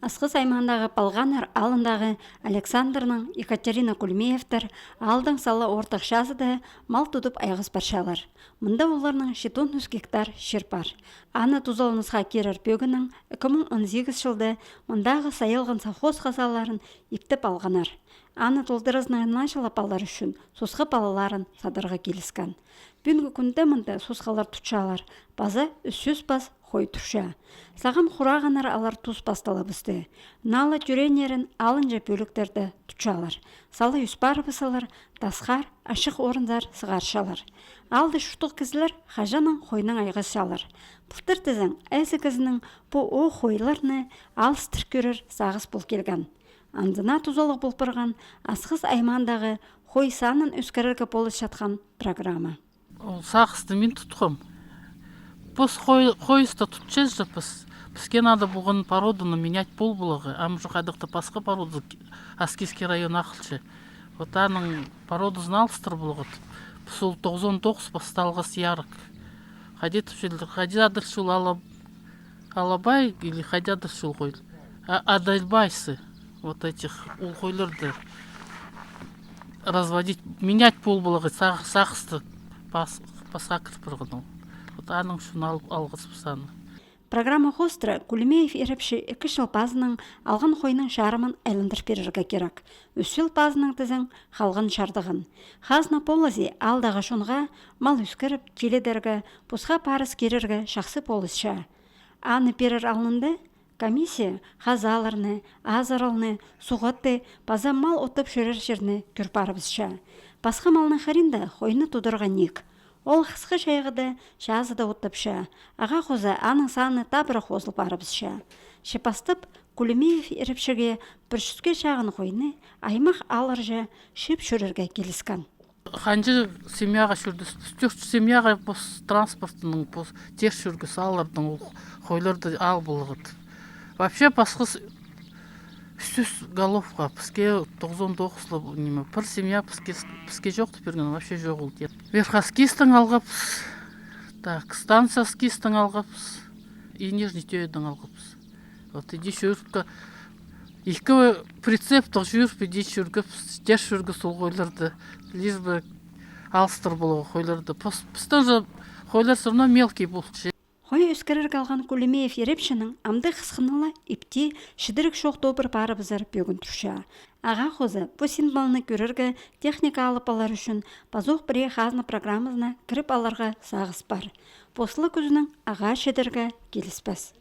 Асқыз аймағындағы Палғанар алындағы Александрның Екатерина Кульмеевтер алдың салы ортақ жазыды мал тұтып айғыз паршалар. Мұнда оларның 700 гектар жер бар. Аны тузалынысқа керір бөгінің 2018 жылды мұндағы сайылған совхоз қазаларын иптіп алғанар. Аны толдырызның нашылапалар үшін сосқы балаларын садырға келіскен. Бүгінгі күнде мұнда сосқалар тұтшалар, база 300 бас қой тұша. Сағым құрағанар алар тұз бастала бізді. Налы түренерін алынжа бөліктерді тұтшалар. Салы үспар бысалар, тасқар, ашық орындар сығаршалар. Алды шұқтық кізілер қажаның қойның айғысшалар. Бұлтыр тізің әзі кізінің бұл о қойларыны алыс түркерір сағыз бұл келген. Андына тұзалық болпырған Асқыз аймағындағы қой санын өскерерге болыс жатқан программа. Ол сағызды мен тұтқым. Біз қойысты тұтчыз жапыз. Бізге надо бұғын породыны менять пол бұлығы. Ам жұқадықты басқа породы Аскизский район ақылшы. Вот аның породызын алыстыр бұлығыд. Бұл 99 басталғыс ярық. Хадядыр шул алабай или хадядыр шул қой. Адайлбайсы. Вот этих улхойларды разводить, менять пол бұлығы сағысты басқа кірпірғыны. Вот аның шуны алғыз бұсаны. Программа хостра Кулемеев ерепші 2 жыл базының алған қойның жарымын айландыр берірге керек. 3 жыл базының тізің қалған шардығын. Хазна полази алдағы шонға мал үскіріп келедергі бұсқа парыз керерге шақсы полысша. Аны берір алынды, комиссия хазаларны, азаралны, суғатты, база мал отып шөрер жерні көрпарыбызша. Басқа малны харинда қойны тудырға нек. Ол қысқы шайғыда жазыда отыпша. Аға қоза аның саны табыры қозыл барыбызша. Шепастып, Кулемеев еріпшіге 100-ге шағын қойны аймақ алыржа шеп шөрерге келіскен. Ханжы семьяға шүрді, семьяға транспортының тер шүргісі алырдың қойларды ал бұлығыд. Вообще басқыз 300 головқа, бізге 99-лы неме, бір семья бізге жоқты берген, вообще жоқ ол дед. Верхоскистің алғапыз, станцияскистің алғапыз, и нижний түйедің алғапыз. Вот иди шүргікі, екі прицептық жүріп, иди шүргіпіз, жер шүргі сол қойларды, лишь бы алыстыр болуға қойларды. Біздің же қойлар сұрна мелкий болшы. Қой өскерерге алған Кулемеев ерепшінің амды қысқынылы ипти шыдырық шоқ добыр бары бізір бөгін тұрша. Аға қозы бұл синбалыны көрерге техника алып алар үшін базоқ біре хазны программызына кіріп аларға сағыз бар. Посылы күзінің аға шыдырға келіспәс.